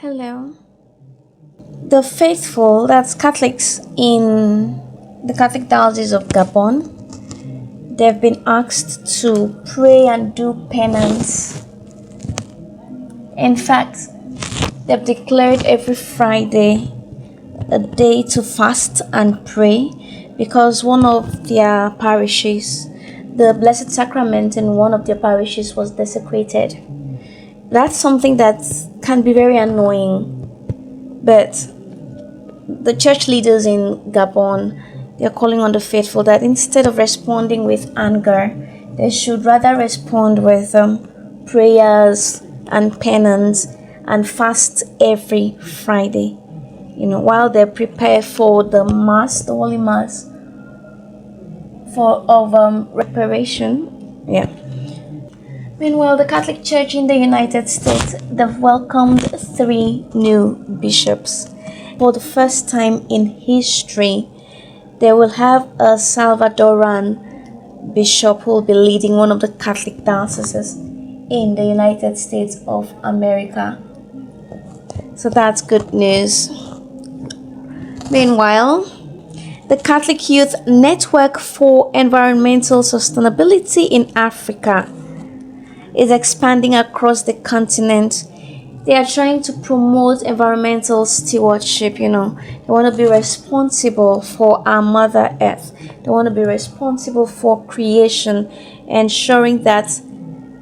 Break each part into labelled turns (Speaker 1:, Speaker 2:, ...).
Speaker 1: Hello. The faithful, that's Catholics in the Catholic Diocese of Gabon, they've been asked to pray and do penance. In fact, they've declared every Friday a day to fast and pray because one of their parishes, the Blessed Sacrament in one of their parishes, was desecrated. That's something that can be very annoying, but the church leaders in Gabon, they're calling on the faithful that instead of responding with anger, they should rather respond with prayers and penance and fast every Friday, while they prepare for the Mass, the Holy Mass of reparation. Yeah. Meanwhile, the Catholic Church in the United States, they've welcomed 3 new bishops. For the first time in history, they will have a Salvadoran bishop who will be leading one of the Catholic dioceses in the United States of America. So that's good news. Meanwhile, the Catholic Youth Network for Environmental Sustainability in Africa is expanding across the continent. They are trying to promote environmental stewardship. They want to be responsible for our Mother Earth. They want to be responsible for creation, ensuring that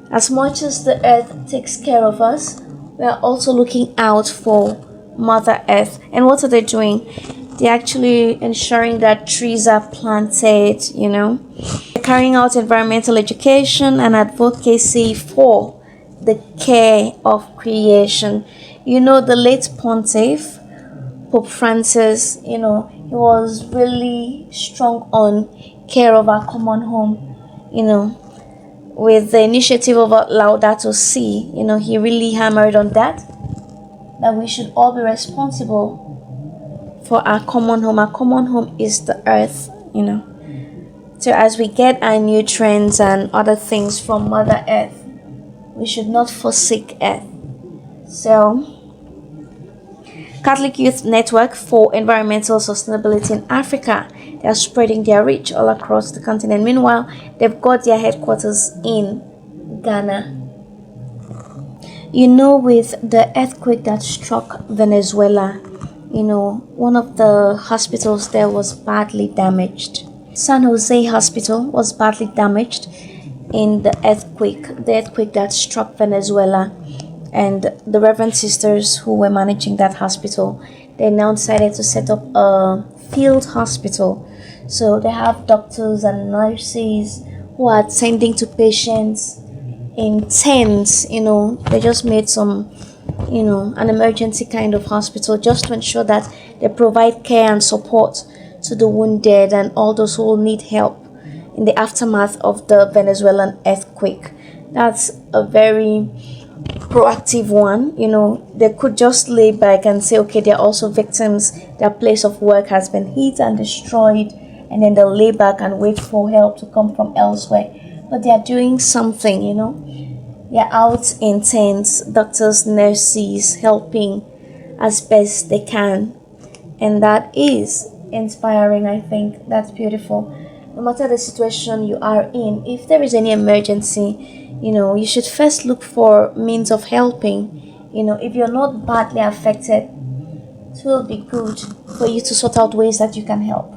Speaker 1: as much as the earth takes care of us, we are also looking out for Mother Earth. And what are they doing? They're actually ensuring that trees are planted, They're carrying out environmental education and advocacy for the care of creation. The late pontiff, Pope Francis, he was really strong on care of our common home, with the initiative of Laudato Si, he really hammered on that we should all be responsible for our common home. Our common home is the earth, So as we get our nutrients and other things from Mother Earth, we should not forsake earth. So, Catholic Youth Network for Environmental Sustainability in Africa, they are spreading their reach all across the continent. Meanwhile, they've got their headquarters in Ghana. With the earthquake that struck Venezuela, one of the hospitals there was badly damaged. San Jose Hospital was badly damaged in the earthquake that struck Venezuela. And the Reverend Sisters who were managing that hospital, they now decided to set up a field hospital. So they have doctors and nurses who are attending to patients in tents. They just made some an emergency kind of hospital just to ensure that they provide care and support to the wounded and all those who will need help in the aftermath of the Venezuelan earthquake. That's a very proactive one. They could just lay back and say, okay, they're also victims, their place of work has been hit and destroyed, and then they'll lay back and wait for help to come from elsewhere. But they are doing something, They're out in tents, doctors, nurses, helping as best they can. And that is inspiring, I think. That's beautiful. No matter the situation you are in, if there is any emergency, you should first look for means of helping. If you're not badly affected, it will be good for you to sort out ways that you can help.